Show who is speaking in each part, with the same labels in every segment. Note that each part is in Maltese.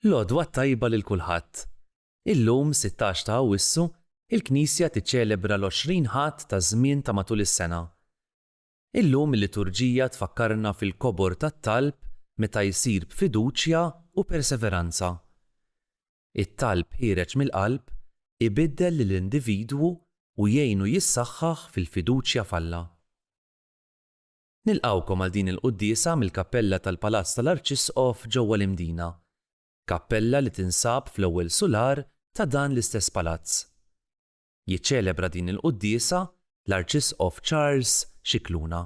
Speaker 1: L-għodwa tajba lil kulħadd. Illum 16 ta' Awwissu il-Knisja tiċċelebra l-20 ħadd ta' żmien ta' matul is-sena. Illum il-liturġija tfakkarna fil-kobor tat-talb meta jsir b'fiduċja u perseveranza. It-talb ħireġ mill-qalb ibiddel lill-individwu u jgħinu jissaħħaħ fil-fiduċja f'Alla. Nilqgħukom għal din il-quddiesa mill-Kappella tal-Palazz tal-Arċisqof ġewwa l-Imdina. Kappella li tinsab fl-ewwel sular ta' dan l-istess palazz. Jiċċelebra din il-quddiesa l-Arċisqof Charles Scicluna.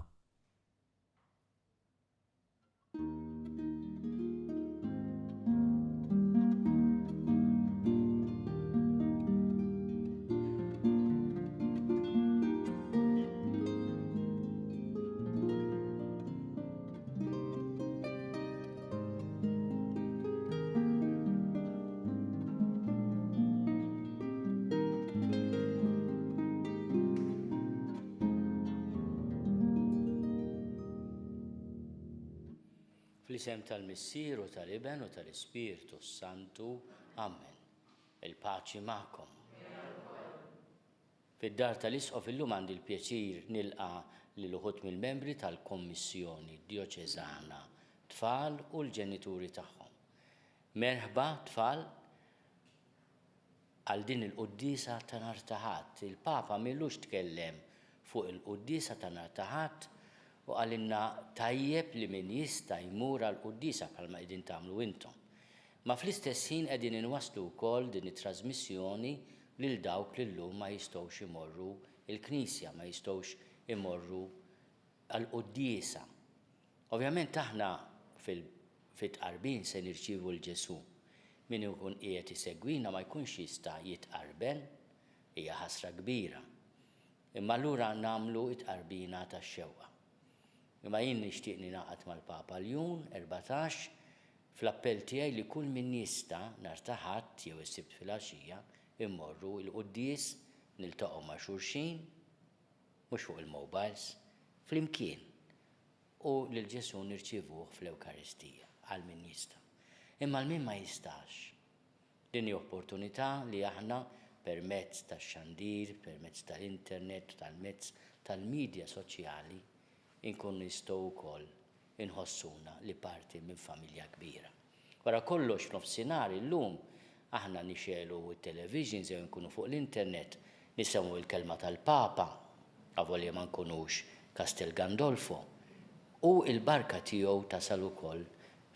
Speaker 2: Fl-isem tal-Missier u tal-Iben u tal-Ispirtu Santu. Amen. Il-paċi magħkom. Fid-dar tal-Isqof illum għandi l-pjaċir nilqa' lil uħud mill-membri tal-Kommissjoni Djoċeżana tfal u l-ġenituri tagħhom. Merħba tfal għal din il-quddiesa ta' nhar ta' Ħadd. Il-Papa m'ilux tkellem fuq il-quddiesa ta' nhar ta' Ħadd u għalinna tajjeb li min jista' jmur għall-quddiesa bħalma qegħdin tagħmlu intom. Ma fl-istess ħin qegħdin inwasslu wkoll din it-trasmissjoni lil dawk li llum ma jistgħux imorru il-Knisja, ma jistgħux imorru għall-quddiesa. Ovvjament aħna fit-tqarbien se nirċievu l-Ġesu. Min ikun qiegħed isegwina ma jkunx jista' jitqarben hija ħasra kbira. Imma allura nagħmlu t-tqarbina tax-xewqa. Imma jien nixtieq ningħaqad mal-Papa Ljun 14 fl-appell tiegħi li kull min jista' nhar ta' Ħadd jew is-Sibt filgħaxija immorru l-quddies niltaqgħu ma' xulxin mhux fuq il-mobiles flimkien u lil Ġesu nirċievuh fl-Ewkaristija għal min jista'. Imma l min ma jistax. Din hija opportunità li aħna permezz tax-xandir, permezz tal-internet, tal-mezz tal-midja soċjali inkun nistgħu wkoll inħossuna li parti minn familja kbira. Wara kollox f'nofsinhar illum aħna nixelu t-televisions jew nkunu fuq l-internet nisimgħu l-kelma tal-Papa, avolja ma nkunux Castel Gandolfo, u l-barka tiegħu tasal ukoll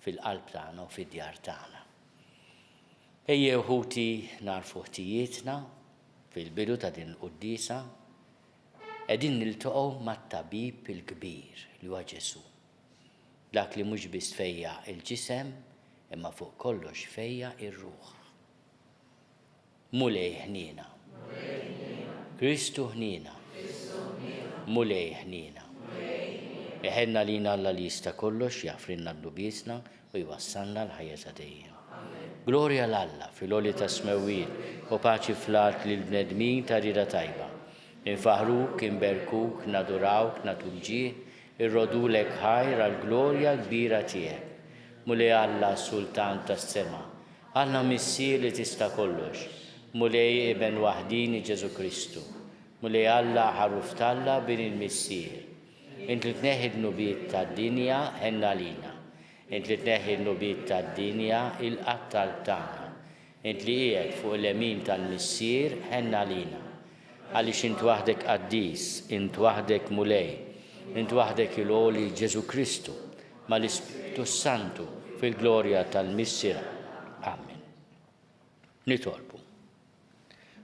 Speaker 2: fil-qalb tagħna u fid-djar tagħna. Ejjew ħuti narfu ħtijietna fil-bidu ta' din il-quddiesa qegħdin niltaqgħu mat-tabib il-kbir li huwa Ġesu. Dak li mhux biss fejja il-ġisem imma fuq kollox fejja ir-ruħ. Mulej ħnina. Kristu ħnina. Mulej ħnina. Iħenna lina Alla li jista' kollox jafrinna d-dubiesna u jwassalna l-ħajja ta' dejjem. Glorja l-Alla fil-għoli ta' smewwiet u paċi fl-art lil bnedmin ta' rida tajba. Infaħruk, inberkuk, nadurawk, natulġih, irrodulek ħajr għall-glorja kbira tiegħek. Mulej Alla Sultan tas-sema, Alla Missier li tista' kollox, mulej Iben waħdini Ġesu Kristu, mulej Alla ħaruf talla bin il-Missier. Int li tneħħi d-nubiet tad-dinja ħenna lina, int li tneħħi d-nubiet tad-dinja il-qattal tagħna, int li qiegħed fuq il-lemin tal-Missier ħenna lina. Għaliex int waħdek qaddis, int waħdek mulej, int waħdek il-għoli Ġesu Kristu, ma l-Ispiritu Santu fil-glorja tal-Missier. Amen. Nitolbu.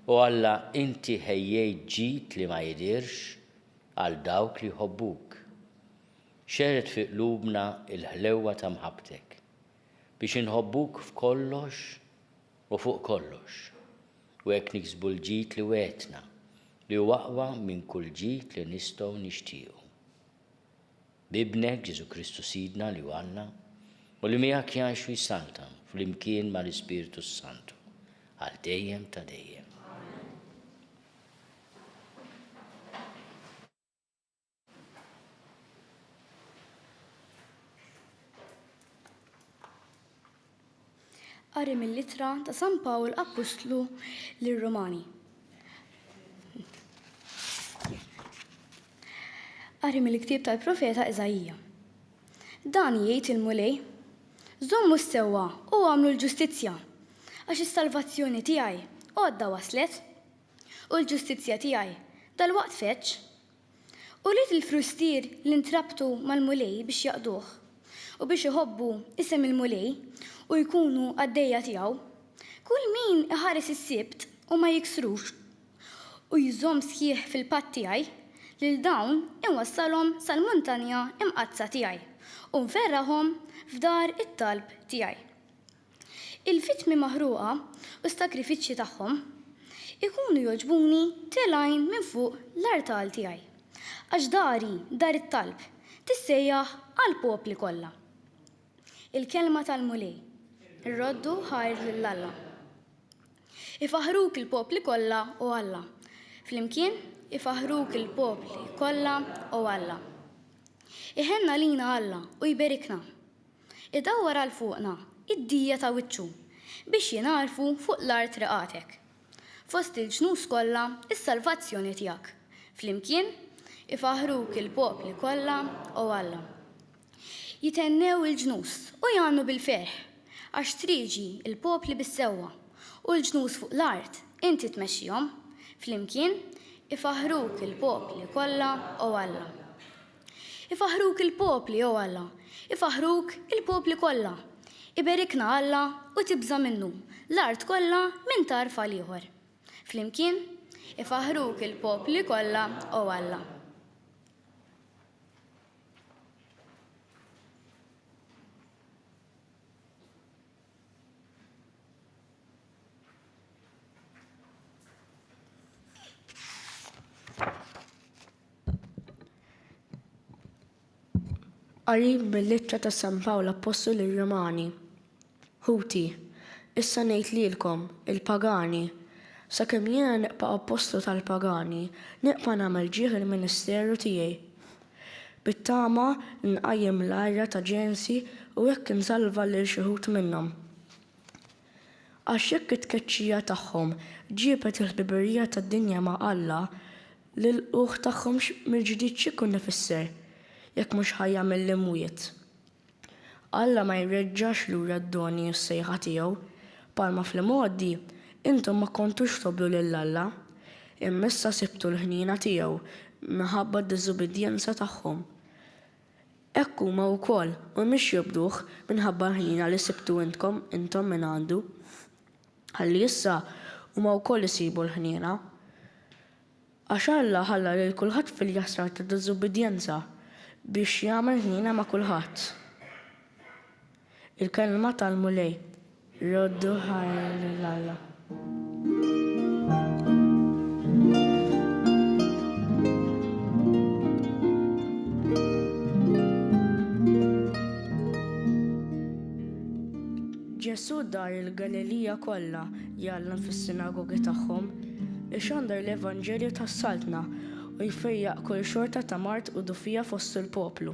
Speaker 2: U Alla inti ħejjejt ġid li ma jidirx għal dawk li jħobbuk. Xeret fi qlubna il-ħlewwa ta' mħabbtek biex inħobbuk f'kollox u fuq kollox. U hekk niksbu l-ġid li wetna li huwa aqwa minn kull ġid li nistgħu nixtiequ. Bibnek Ġesu Kristu Sidna li Alla u li miegħek jgħix u jsaltam flimkien mal-Ispiritu Santu għal dejjem ta' dejjem.
Speaker 3: qari mill-Littra ta' San Pawl Apostlu lir-Rumani. Qari mill-ktieb tal-Profeta Eżajija. Dan jgħid il-mulej, żommu s-sewwa u għamlu l-ġustizzja, għax is-salvazzjoni tiegħi għodda waslet u l-ġustizzja tiegħi dal-waqt feċ. U li il-frustier li ntrabtu mal-mulej biex jaqduh u biex iħobbu isem il-mulej u jkunu għaddejja tiegħu, kull min iħares is-sibt u ma jiksrux u jżomm sħiħ fil-patt tiegħi lil dawn inwassalhom sal-muntanja imqazza tiegħi u nferrahom f'dar it-talb tiegħi. Il-vittmi maħruqa u s-sakrifiċċji tagħhom ikunu jogħġbuni telajn minn fuq l-artal tiegħi. Għax dari, dar it-talb, tissejjaħ għall-popli kollha. Il-kelma tal-mulej, ir-roddu ħajr lill-Alla. Ifaħruk il-popli kollha u Alla. Flimkien ifaħruk il-popli kollha u Alla. Iħenna lina Alla u jberikna. Idawwar għal fuqna, id-dija ta' wiċċu, biex jingħarfu fuq l-art riqatek. Fost il-ġnus kollha is-salvazzjoni tiegħek. Flimkien ifaħruk il-popli kollha u Alla. Jitennew il-ġnus u jgħannu bil-ferħ, għax triġi il-popli bis-sewwa u l-ġnus fuq l-art inti tmexxihom. Flimkien ifaħruk il-popli kollha u Alla. Ifaħruk il-popli u Alla, ifaħruk il-popli kollha. Iberikna Alla u tibża minnu l-art kollha minn tarf għal ieħor. Flimkien ifaħruk il-popli kollha u Alla.
Speaker 4: Qari mill-Littra ta' San Pawl Apostlu lir-Rumani. Ħuti, issa ngħid lilkom, il-pagani, sakemm jiena nibqa' apostlu tal-pagani, nibqa' nagħmel ġieħ il-ministeru tiegħi. Bit-tama nqajjem l-arja ta' ġensi u hekk insalva lil xi ħud minnhom. Għax jekk it-tkeċċija tagħhom ġiebet il-ħbiberija tad-dinja ma' Alla, l-uħ tagħhom mill-ġdid x'ikun ifisser jekk mhux ħajja mill-imwiet. Alla ma jreġġax lura d-doni s-sejħa tiegħu, palma fl-modi intom ma kontux toblu lill-Alla, imma issa sibtu l-ħnina tiegħu minħabba d-diżubidjenza tagħhom. Hekk huma wkoll u mhix jibduh minħabba l-ħnina li sibtu intom minn għandu. Ħalli issa huma wkoll isibu l-ħnina. Għax Alla ħalla lil kulħadd fil-jasrar ta' diżubidjenza biex jagħmel ħnina ma' kulħadd. Il-kelma tal-mulej, roddu ħajr lill-Alla. Ġesu dar il-Galilija kollha jgħallam fis-sinagogi tagħhom, ixandar l-Evanġelju tas-Saltna u jfejjaq kull xorta ta' mart u dufija fost il-poplu.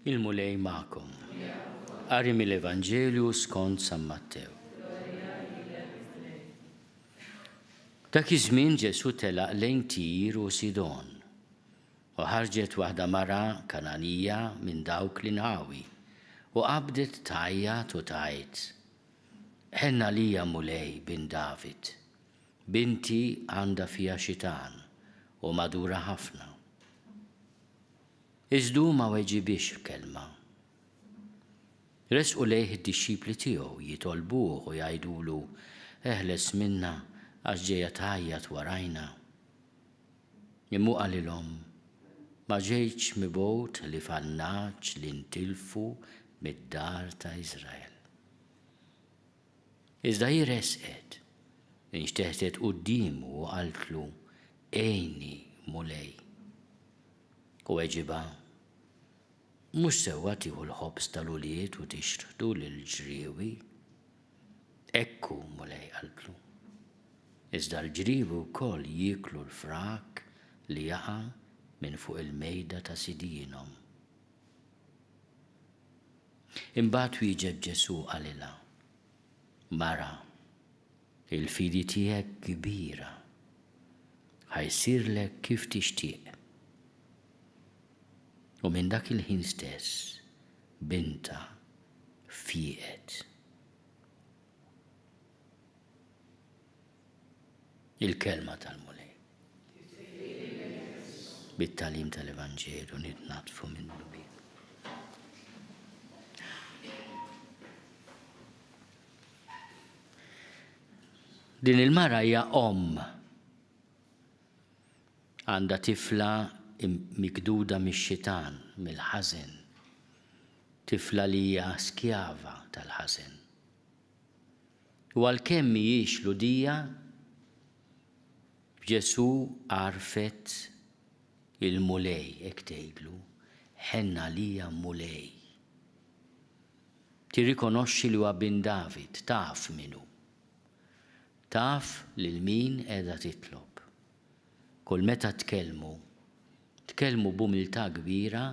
Speaker 2: Il-mulej magħkom. Qari mill-Evanġelju skont San Mattew. Dak iż-żmien Ġesu telaq lejn Tir u Sidon u ħarġet waħda mara Kananija minn dawk li nħawi u qabdet tajjat u tajt: Ħenna lija mulej bin David, binti għandha fiha xitan u madura ħafna. Iżdu ma weġibix kelma. Resqu lejh id-dixxipli tiegħu jitolbuh u jgħidulu: Eħles minna għax ġejja tgħajjat warajna. Imma qalilhom: ma ġejtx mibgħut li fannaġġ li ntilfu mid-dar ta' Iżrael. Iżda hi resqet, inxteħtet qudiemu u qaltlu: Ejni mulej. U weġiba: mhux sewwa tieħu l-ħobż tal-uliet u tixtrdu lill-ġriewi. Ekku mulej qaltlu. Iżda l-ġribu wkoll jieklu l-frak li jaqa' minn fuq il-mejda ta' sidinhom. Imbagħad wieġeb Ġesu qalilha: Mara, il-fidi tiegħek kbira, ħajsirlek kif tixtieq. U minn dak il-ħin stess binta fieqet. Il-kelma tal-mulej. Bit-talim tal-Evanġelu nitnatfu minnu bih. Din il-mara hija għandha tifla mikduda mix-xitan, mill-ħażen, tifla li hija skjava tal-ħażen. U għalkemm mhijiex ludija, Ġesu għarfet il-mulej, hekk tgħidlu, ħenna lija mulej. Tirrikonoxxi li huwa bin David, taf minnu. Taf lil min qiegħda titlob. Kull meta tkellmu b'umiltà kbira,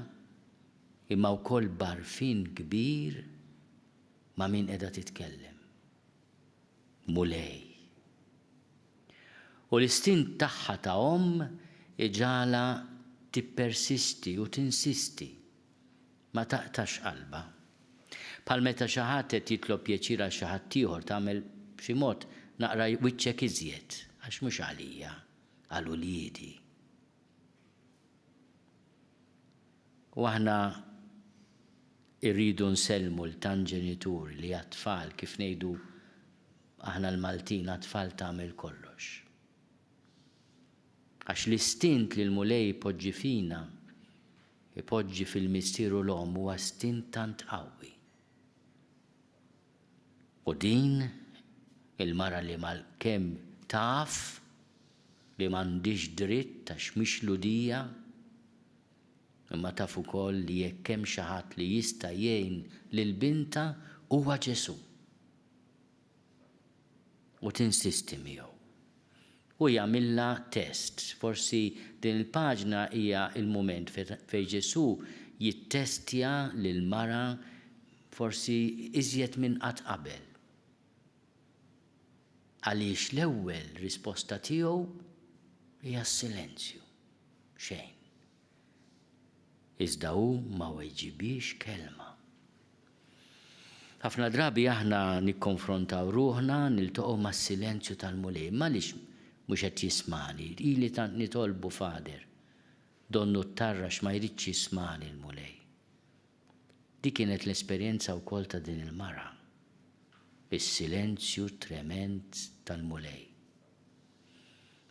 Speaker 2: imma wkoll barfin kbir ma' min qiegħda titkellem. Mulej. U l-istint tagħha ta' iġala tippersisti u tinsisti, ma taqtax qalba. Bħal meta xi ħadd qed jitlob pjaċir għal xi ħadd ieħor tagħmel b'xi mod naqra wiċċek iżjed, għax mhux għalija, għal uliedi. U aħna irridu nsellmu l-tan ġenituri li għat-tfal kif ngħidu aħna l-Maltin għat-tfal tagħmel kollox. Għax l-istint li l-mulej ipoġġi fina, ipoġġi fil-mistieru l-om huwa stint tant qawwi. U din il-mara li mal-kemm taf li m'għandix dritt għax mhix ludija, imma taf ukoll li jekk hemm xi ħadd li jista' jgħin lill-binta huwa Ġesu. U tinsisti miegħu. U jagħmilha test. Forsi din il-paġna hija il-mument fejn Ġesu jittestja lill-mara forsi iżjed minn qatt qabel. Għaliex l-ewwel risposta tiegħu hija s-silenzju. Xejn. Iżda hu ma weġibix kelma. Ħafna drabi aħna nikkonfrontaw ruħna niltaqgħu mas-silenzju tal-mulej, għaliex mhux qed jismani, ili tant nitolbu Fader, donnu t-tarrax ma jridx jismani l-mulej. Di kienet l-esperjenza wkoll ta' din il-mara, is-silenzju trement tal-mulej.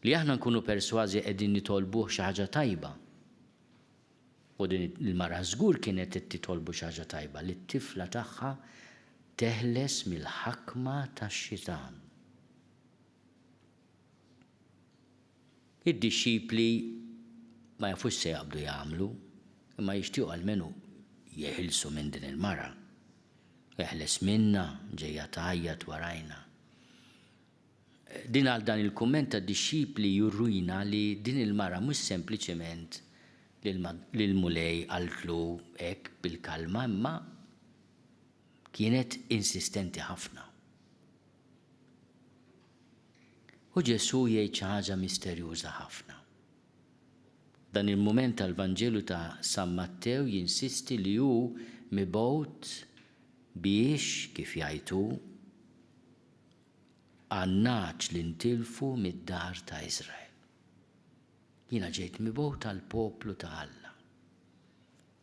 Speaker 2: Li aħna nkunu persważi qegħdin nitolbuh xi ħaġa tajba. U din il-mara żgur kienet qed titolbu xi ħaġa tajba li t-tifla tagħha teħles mill-ħakma tax-xitan. Id-dixxipli ma jafux se jaqbdu jagħmlu, imma jixtiequ għalmenu jeħilsu minn din il-mara. Eħles minna ġejja tgħajjat warajna. Din għal dan il-kumment tad-dixxipli jurrujna li din il-mara mhux sempliċement lill-mulej qaltlu hekk bil-kalma, imma kienet insistenti ħafna. U Ġesu jgħid xi ħaġa misterjuża ħafna. Dan il-mument tal-Vanġelu ta' San Mattew jinsisti li hu mibgħut biex kif jgħidu għannaċ li ntilfu mid-dar ta' Iżrael. Jiena ġejt mibgħut tal-poplu ta' Alla.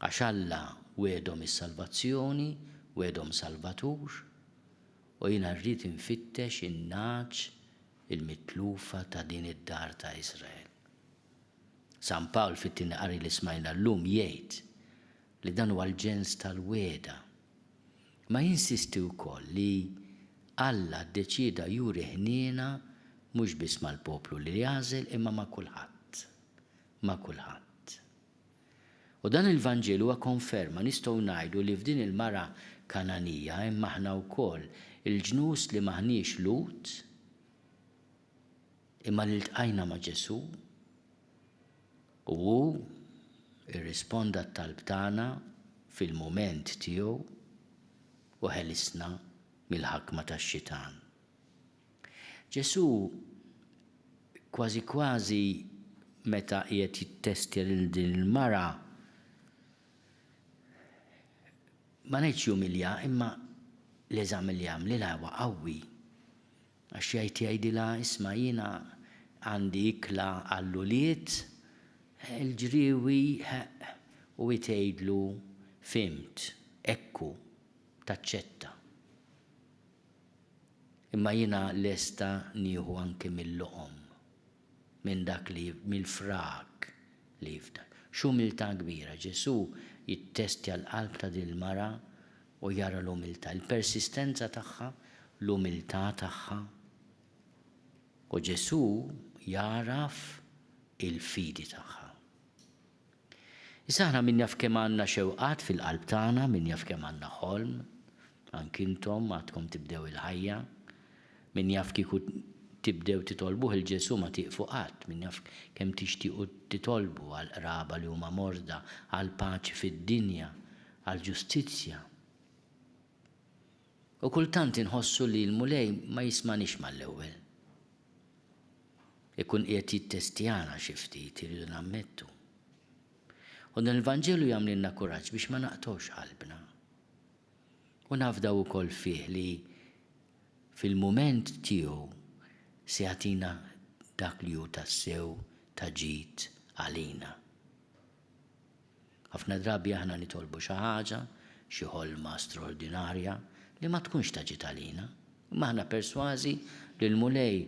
Speaker 2: Għax Alla wedhom is-salvazzjoni, wedhom Salvatur, u jiena rrid infittex in-naċ il-mitlufa ta' din id-dar ta' Iżrael. San Pawl fit-tieni qari li smajna llum jgħid li dan huwa l-ġens tal-weda. Ma jinsisti wkoll li Alla ddeċida juri ħniena mhux biss mal-poplu li jażel imma ma' kulħadd. Ma' kulħadd. U dan il-Vanġelu huwa konferma nistgħu ngħidu li f'din il-mara Kananija imma aħna wkoll il-ġnus li maħniex Lut, imma li ltqajna ma' Ġesu u hu irrisponda t-talb tagħna fil-mument tiegħu u ħelisna mill-ħakma tax-xitan. Ġesu kważi meta qiegħed jittestja lil din il-mara ma ngħidx jumilja imma l-eżam li jagħmlilha huwa qawwi. Għax jgħidilha isma' jiena għandi ikla għall-uliet il-ġriewi u jtgħidlu fimt, ekku, taċċetta. Imma jiena lesta nieħu anke mill-loqom, minn dak li mill-frak li jifdal. X'umiltà kbira, Ġesu jittestja l-qalb ta' din il-mara u jara l-umiltà, il-persistenza tagħha, l-umiltà tagħha. U Ġesu jaraf il-fidi tagħha. Issa aħna min jaf kemm għandna xewqat fil-qalb tagħna, min jaf kemm għandna ħolm, anke intom għadkom tibdew il-ħajja, min jaf kieku tibdew titolbuh il-Ġesu ma tieqfu qatt, min jaf kemm tixtiequ titolbu għall-qraba li huma morda, għall paċi fid-dinja, għall ġustizzja. U kultant inħossu li l-mulej ma jismanix mal-ewwel. Ikun qiegħed jittestjana xi ftit iridu nammettu. U dan il-Vanġelu jagħmlilna kuraġġ biex ma naqtgħux qalbna. U nafdaw ukoll fih li fil-mument tiegħu se jagħtina dak li hu tassew taġid għalina. Ħafna drabi aħna nitolbu xi ħaġa, xi ħolma straordinarja li ma tkunx taġid għalina. Imma aħna persważi li l-mulej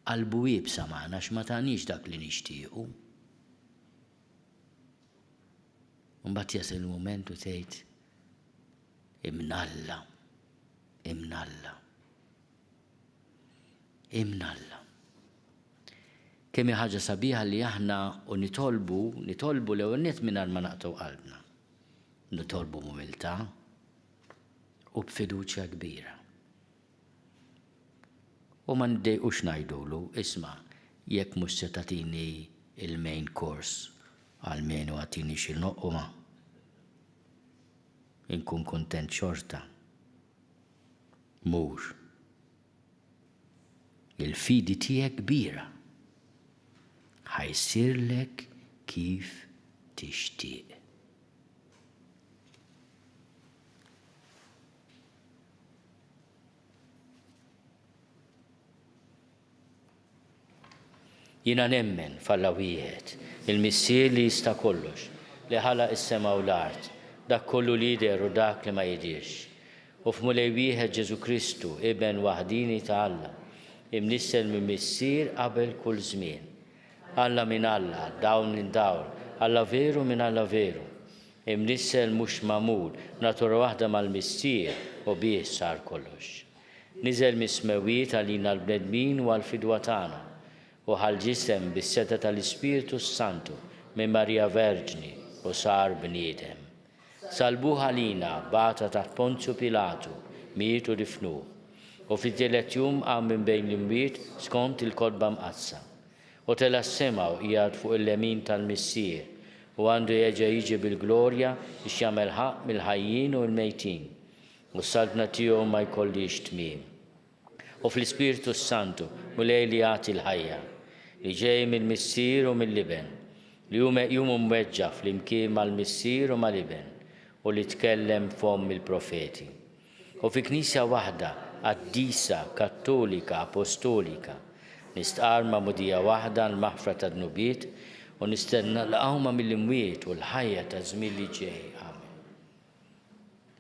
Speaker 2: qalbu jibsa magħna x'ma tagħniex dak li nixtiequ. Mbagħad jasal il-mument u tgħid imnalla, imnalla, imnalla. Kemm ħaġa sabiħa li aħna u nitolbu l-ewwel nett mingħajr ma naqtgħu qalbna. Nitolbu b'umiltà u b'fiduċja kbira. U ma ndejqux ngħidulu, isma' jekk mhux se tagħtini il-main course għall-menu għatini xi noqquma. Inkun kuntent xorta. Mhux. Il-fidi tiegħek kbira. Ħajsirlek kif tixtieq. Jiena nemmen f'Alla wieħed, il-Missier li jista' kollox, li ħalaq is-sema u l-art, dak kollu li jidher u dak li ma jidirx. U f'Mulej wieħed Ġesu Kristu, Ibn waħdini ta' Alla, imnissel minn Missier qabel kull żmien. Alla minn Alla, dawn minn dawn, Alla veru minn Alla veru. Imnissel mhux magħmul, natura waħda mal-Missier u bih sar kollox. Niżel mis-smewiet għalina l-bnedmin u għall-fidwa tagħna. U ħalġisem bis-seta tal-Ispiritu Santu minn Marija Verġni u sar bniedem. Salbuh għalina bata taħt Ponzju Pilatu, miet u difnuh. U fit-tielet jum qam minn bejn l-imwiet skont il-kodba mqassa. U tela s-sema u qiegħed fuq il-lemin tal-Missier u għandu jerġa' jiġi bil-glorja biex jagħmel ħaq mill-ħajjin u l-mejtin. U s-salbna tiegħu ma jkollix tmiem. U fl-Ispiritu Santu mulej li jagħti l-ħajja li ġej mill-Missier u mill-Iben, li jum mweġġa fl-imkien mal-Missier u mal-Iben, u li tkellem fom il-profeti. U fi Knisja waħda, qaddisa, kattolika, apostolika, nistqarma mudija waħda l-maħfra ta' dnubiet u nistenna l-qawma mill-imwiet u l-ħajja ta' żmien li ġej. Amen.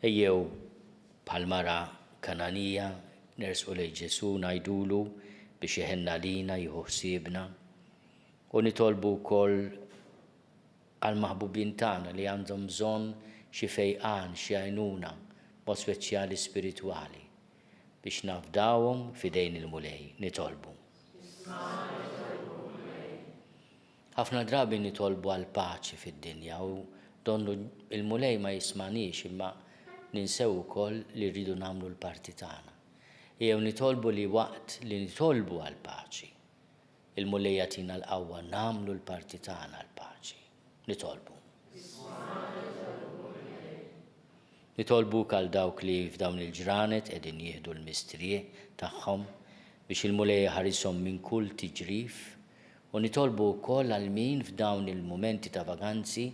Speaker 2: Ejjew bħal-mara Kananija nersqu lejn Ġesu ngħidulu biex jeħenna lina jieħu ħsiebna u nitolbu wkoll għall-maħbubin tagħna li għandhom bżonn xi fejqan, xi għajnuna, mod speċjali spiritwali biex nafdawhom f'idejn il-mulej nitolbu. Ħafna drabi nitolbu għal paċi fid-dinja u donnu il-mulej ma jismanix imma ninsew ukoll li rridu nagħmlu l-parti tagħna. jew nitolbu li waqt li nitolbu għal-paċi, il-Mulej jagħtina l-qawwa nagħmlu l-parti tagħna għall-paċi. Nitolbu. Nitolbu għal dawk li f'dawn il-ġranet qegħdin jieħdu l-mistrieq tagħhom biex il-Mulej ħarisom minn kull tiġrif u nitolbu wkoll għal min f'dawn il-mumenti ta' vaganzi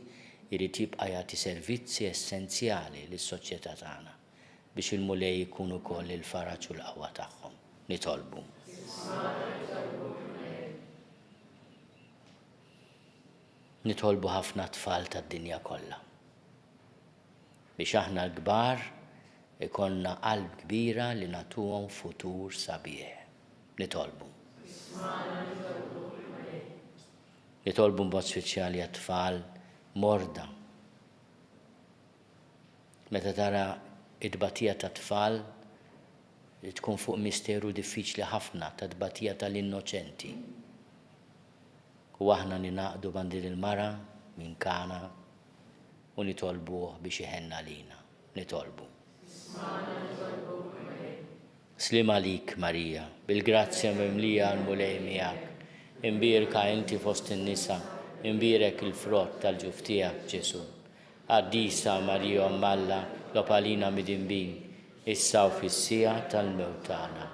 Speaker 2: irid jibqa' jagħti servizzi essenzjali lis-soċjetà tagħna biex il-Mulej jkunu wkoll il-faraġ u l-qawwa tagħhom. Nitolbu. Nitolbu ħafna tfal tad-dinja kollha biex aħna l-kbar ikollna qalb kbira li nagħtuhom futur sabiħ. Nitolbu. Nitolbu b'mod speċjali għat-tfal morda. Meta tara id-tbatija ta' tfal li tkun fuq misteru diffiċli ħafna ta' tbatija tal-innoċenti. U aħna ninaqdu bandil il-mara minn kana u nitolbuh biex iħenna lina. Nitolbu. Slim għalik, Marija, bil-grazzja mimlija l-Mulej miegħek, imbierka inti fost in-nisa, imbierek il-frott tal-ġuf tiegħek Ġesu. Qaddisa Marija Malla, lopalina midinbin, issa u fis-sija tal-mewt tagħna.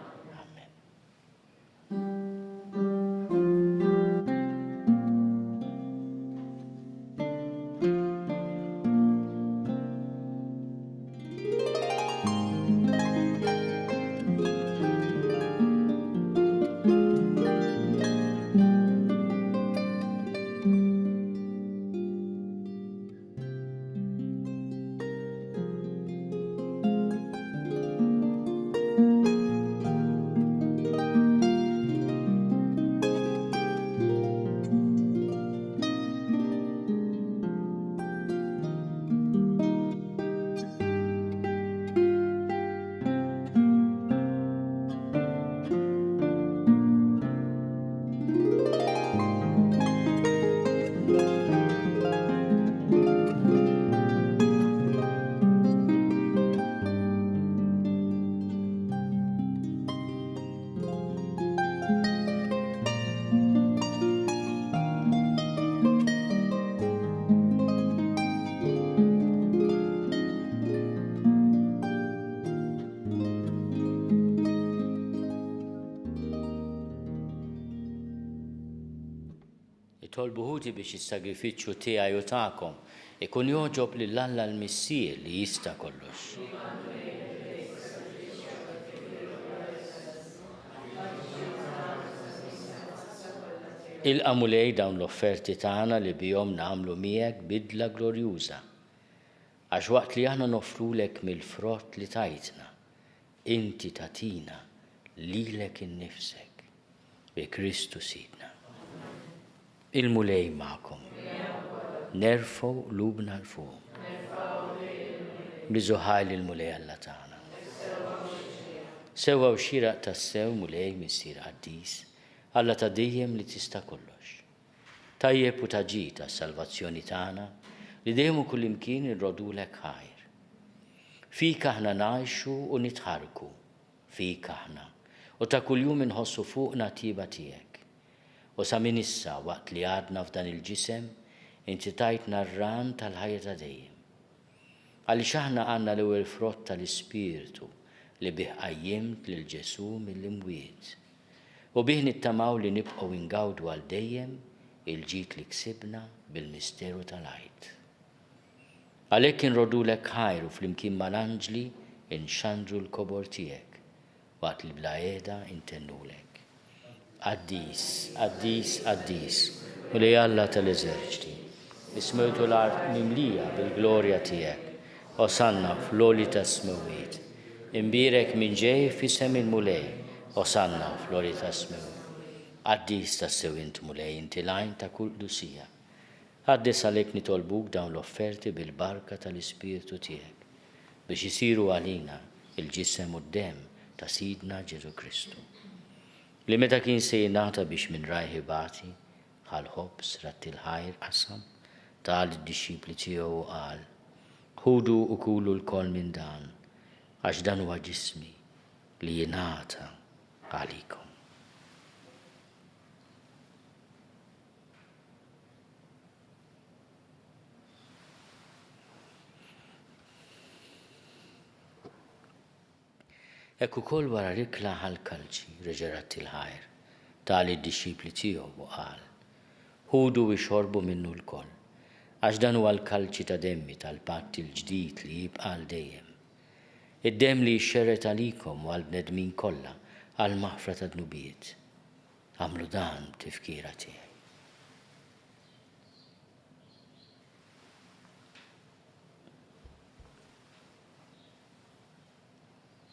Speaker 2: Nitolbu ħuti biex is-sagrifiċċju tiegħi u tagħkom ikun joġob lil Alla l-Missier li jista' kollox. Ilqa' Mulej dawn l-offerti tagħna li bihom nagħmlu miegħek bidla glorjuża. Għax waqt li aħna nofrulek mill-frott li tajtna, inti tatina lilek innifsek bi Kristu Sidna. Il-Mulej magħkom. Nerfgħu qlubna l-fuq. Biżuħaj il-Mulej Alla tagħna. Sewwa u xieraq tas-sew Mulej missier qaddis Alla ta' dejjem li tista' kollox. Tajjeb u taġi tas-salvazzjoni tagħna li dejjem u kullimkien irrodulek ħajr. Fik aħna ngħixu u nitħarku, fik aħna, u ta' kuljum inħossu fuqna tiba tiegħek. U sa minn issa waqt li għadna f'dan il-ġisem, inti tajtna r-ran tal-ħajja ta' dejjem. Għaliex aħna għandna l-ewwel frott tal-Ispirtu li bih qajjimt lil Ġesu mill-imwiet. U bih nittamaw li nibqgħu ingawdu għal dejjem il-ġid li ksibna bil-misteru tal-għajt. Għalhekk inrodulek ħajr u flimkien mal-anġli inxandru l-kobor tiegħek waqt li bla qiegħda intennulek. Qaddis, qaddis, qaddis, Mulej Alla tal-eżerċiti, ismewtu l-art mimlija bil-glorja tiegħek, osanna fl-oli tas-smewiet. Imbierek minn ġej f'isem il-Mulej, osanna fl-oli tas-smewiet. Qaddis tas-sew int Mulej inti lajn ta' kull dusija. Qaddis għalhekk nitolbuk dawn l-offerti bil-barka tal-Ispirtu tiegħek biex isiru għalina il-ġisem u d-dem ta' Sidna Ġesu Kristu. Li meta kien se jingħata biex minn rajħi bati, ħal-ħobs ratti l-ħajr qasam, tal id-disċipli tiegħu u qal, ħudu u kulu l-kol minn dan, għax dan huwa ġismi li jingħata għalikom. Hekk ukoll wara rikla ħall-kalċi reġerat il-ħajr tali d-dixxipli tiegħu u qal: ħudu u xorbu minnu l-koll, għax dan huwa l-kalċi ta' demmi tal-patt il-ġdid li jibqa' għal dejjem. Id-demm li jxxerret għalikom u għall-bnedmin kollha għal maħfra ta' dnubiet. Għamlu dan b'tifkira tiegħi.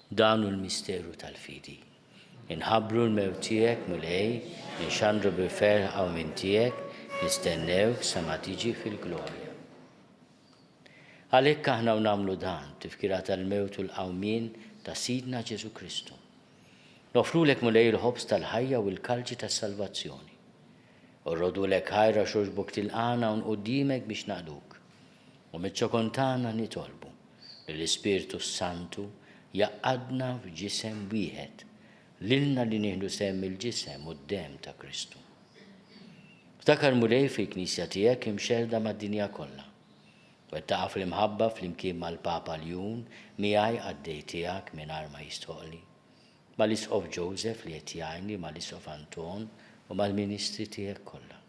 Speaker 2: Dan hu l-misteru tal-fidi. Inħabbru l-mewt tiegħek mulej, inxandru bil-ferħ hawn minn tiegħek, nistennewk sa ma tiġi fil-glorja. Għalhekk aħna nagħmlu dan tifkira tal-mewt u l-qawmien ta' Sidna Ġesu Kristu. Nofrulek mulej il-ħobż tal-ħajja u l-kalċi tas-salvazzjoni. Orrodulek ħajra xorġbok tilqana u nquddimek biex naqduk. U miċ-ċokontana nitolbu l-Ispirtu Santu jaqqadna f'ġisem wieħed, lilna li nieħdu sehem il-ġisem u d-demm ta' Kristu. Ftakar mulej fil-Knisja tiegħek imxerda mad-dinja kollha. Wettaqa fl-imħabba flimkien mal-Papa Ljun miegħi għaddej tiegħek mingħajr ma jistħoqli. Mal-Isqof Joseph li qed jgħinni mal-Isqof Anton u mal-Ministri tiegħek kollha.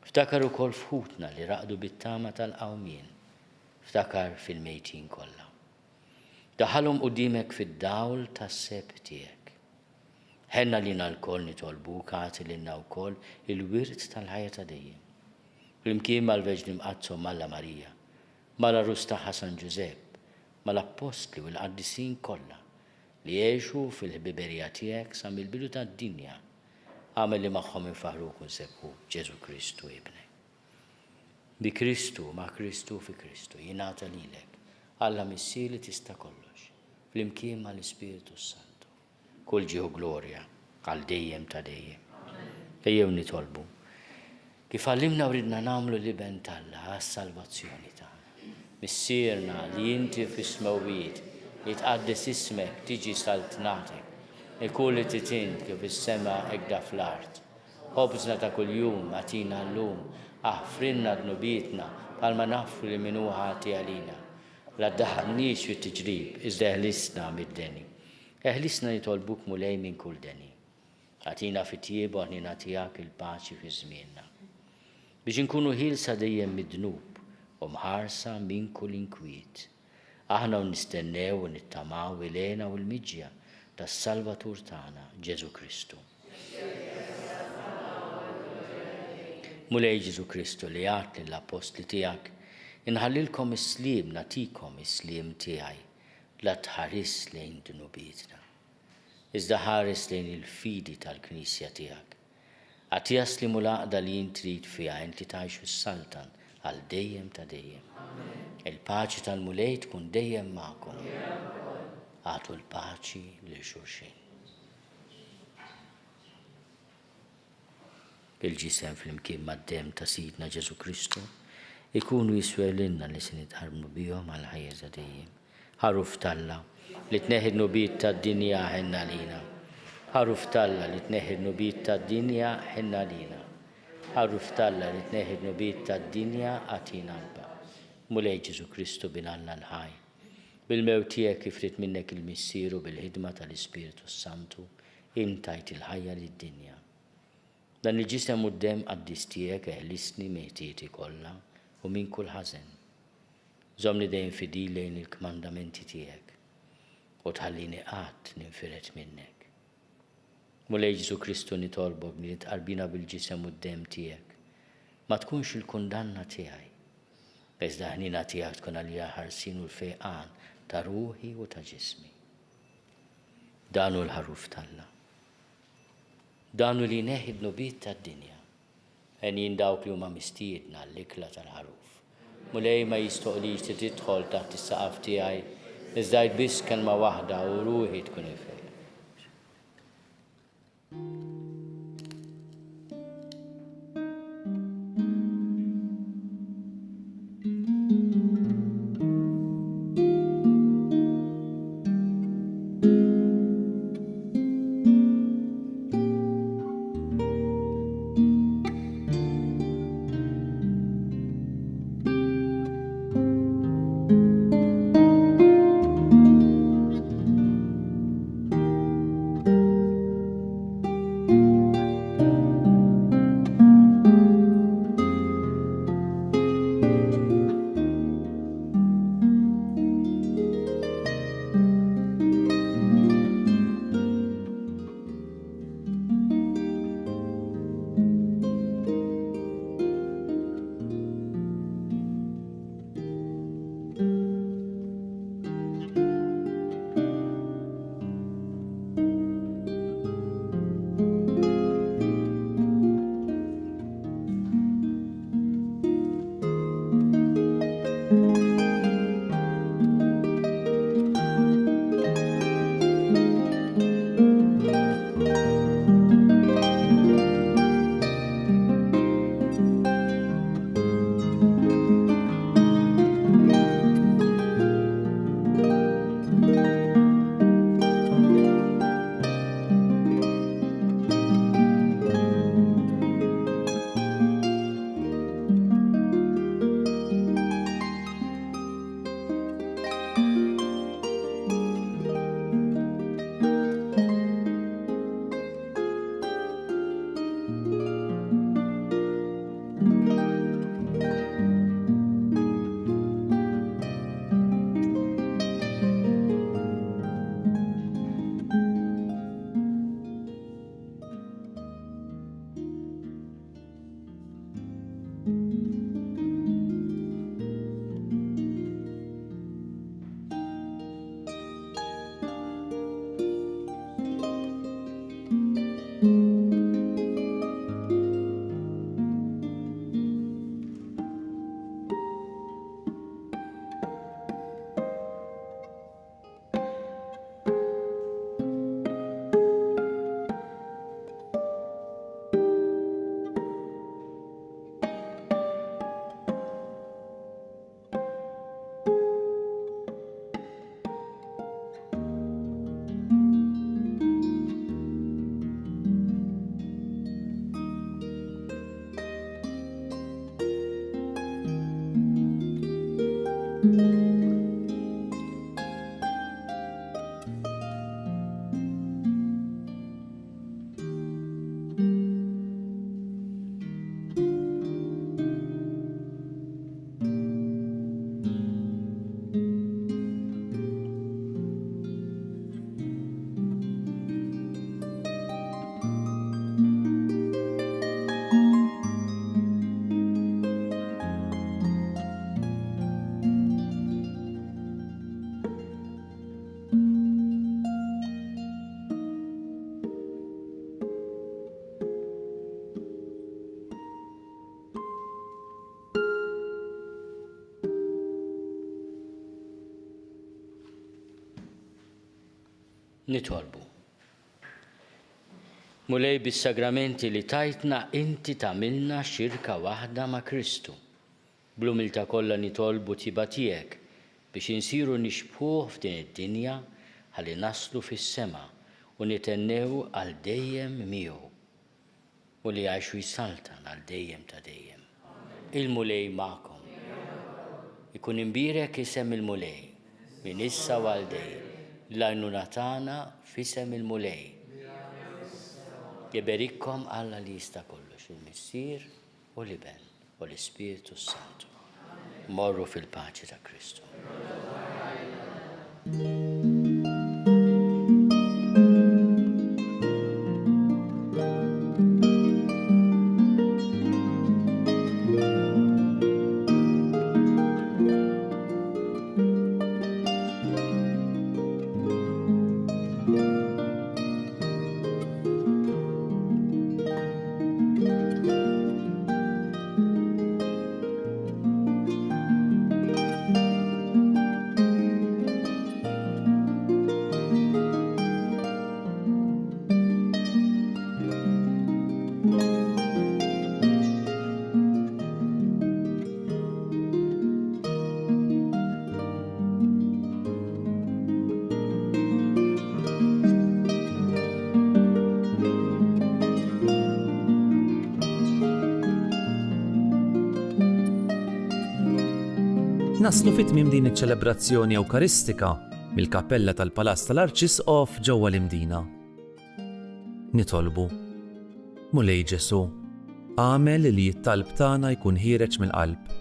Speaker 2: Ftakar ukoll fħutna li raqdu bit-tama tal-qawmien. Ftakar fil-mejtin kollha. Daħalhom qudiemek fid-dawl tas-seb tiegħek. Ħenna lina l-koll nitolbuk għati lilna wkoll il-wirt tal-ħajja ta' dejjem. Flimkien mal-Veġni Mqazzom Malla Marija, mal-Arus tagħha San Ġusepp, mal-Apostli u l-Qaddisin kollha li jgħixu fil-ħbiberija tiegħek sa mill-bidu tad-dinja għamel li magħhom infaħruk u nsebħu Ġesu Kristu ibnek. Bi Kristu ma' Kristu fi Kristu jingħata lilek Alla missi li tista' kollox, flimkien mal-Ispiritu Santu. Kull ġieħu glorja għal dejjem ta' dejjem. Ejjew nitolbu. Kif għallimna u ridna nagħmlu liben Alla għas-salvazzjoni tagħna. Missierna li inti fis-smawijiet jitqaddes ismek tiġi saltnatek. Ikun li titin kif is-sema hekk fl-art. Ħobżna ta' kuljum għatina llum, aħfrinna dnubietna bħalma nafu li min hu ħati għalina. La ddaħħalniex fit-tiġrib, iżda eħlisna mid-deni. Eħlisna nitolbuk mulej minn kull deni. Għatina fit-tjieb u ħnina tiegħek il-paċi fi żmienna. Biex inkunu ħielsa dejjem mid-dnub u mħarsa minn kull inkwiet. Aħna nistennew u nittamaw il-għena u l-miġja tas-Salvatur tagħna Ġesu Kristu. Mulej Ġesu Kristu li għat lill-apostli tiegħek inħallilkom is-sliem natikom is-sliem tiegħi la tħares lejn dnubietna. Iżda ħares lejn il-fidi tal-Knisja tiegħek. Għati jaslimu l-għaqda li jintrid fiha inti tgħixu s-saltan għal dejjem ta' dejjem. Il-paċi tal-mulej tkun dejjem magħkom. Għatu l-paċi lil xulxin. Il-ġisem flimkien mad-demm ta' Sidna Ġesu Kristu ikunu jiswellinna li se nitqarbu bihom għal ħajja ta' dejjem. Ħaruf Alla li tneħħi n-nubiet tad-dinja ħenna lina. Ħaruf Alla li tneħħi n-nubiet tad-dinja ħenna lina. Ħaruf Alla li tneħħi n-nubiet tad-dinja għatina l-ba. Mulej Ġesu Kristu bin Alla l-ħaj. Bil-mewt tiegħek kif rid minnek il-missieru bil-ħidma tal-Ispiritu Santu intajt il-ħajja lid-dinja. Dan il-ġisem u d-demm qaddis tiegħek eħlisni meħtieti kollha u minn kull ħażen. Żomni dejjem fidil lejn il-kmandamenti tiegħek u tħallini qatt ninfiret minnek. Mulej Ġesu Kristu nitolbok li tqarbina bil-ġisem u d-demm tiegħek. Ma tkunx il-kundanna tiegħi. Iżda ħnina tiegħek tkun għalija ħarsin u l-fejqan ta' ruħi u ta' ġismi. Dan hu l-ħaruf Alla. Dan hu li neħi d-nubiet tad-dinja. Għenin dawk li huma mistiedna l-ikla tal-ħaruf. Mulej ma jistoqlix li tidħol taħt is-saqaf tiegħi, iżda biss kelma waħda u ruħi tkun ifej. Nitolbu. Mulej bis-sagramenti li tajtna inti tagħmilna xirka waħda ma' Kristu. Bl-umiltà kollha nitolbu tiba tiegħek biex insiru nixbħuh f'din id-dinja ħalli naslu fis-sema u nitennew għal dejjem miegħu u li jgħixu jsaltan għal dejjem ta' dejjem. Il-mulej magħkom. Ikun imbirek isem il-mulej minn issa u għal dejjem. L-għajnuna tagħna f'isem il-mulej. Jeberikkom Alla li jista' kollox, il-Missier u l-Iben u l-Ispiritu Santu. Morru fil-paċi ta' Kristu.
Speaker 1: Naslu fit-tmiem din iċ-ċelebrazzjoni Ewkaristika mill-Kappella tal-Palazz tal-Arċisqof ġewwa l-Imdina. Nitolbu. Mulej Ġesu, għamel li t-talb tagħna jkun ħireġ mill-qalb.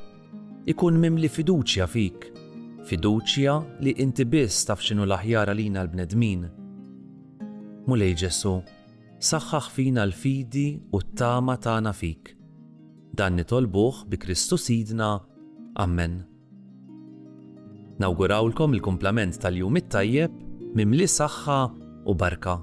Speaker 1: Ikun mimli fiduċja fik, fiduċja li inti biss taf x'inhu l-aħjar għalina l-bnedmin. Mulej Ġesu, saħħaħ fina l-fidi u t-tama tagħna fik. Dan nitolbuh bi Kristu Sidna. Amen. Nawgurawlkom il-kumplament tal-jum it-tajjeb mimli saħħa u barka.